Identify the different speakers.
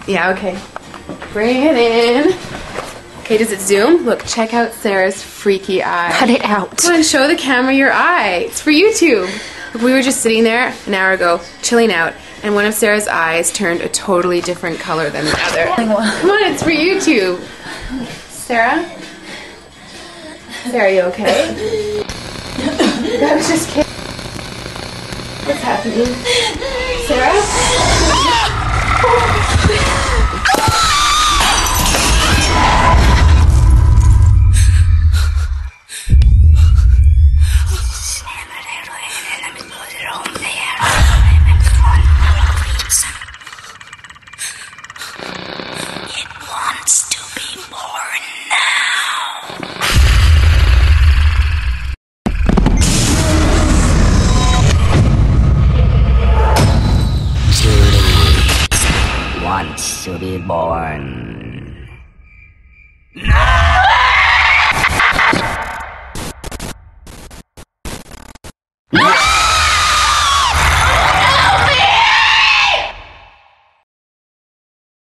Speaker 1: Yeah, okay. Bring it in. Okay, does it zoom? Look, check out Sarah's freaky eye.
Speaker 2: Cut it out.
Speaker 1: Come on, show the camera your eye. It's for YouTube. Look, we were just sitting there an hour ago, chilling out, and one of Sarah's eyes turned a totally different color than the other. Come on, it's for YouTube. Sarah? Sarah, are you okay? I was just kidding. What's happening? Sarah?
Speaker 3: It wants to be born now. Wants to be born. No!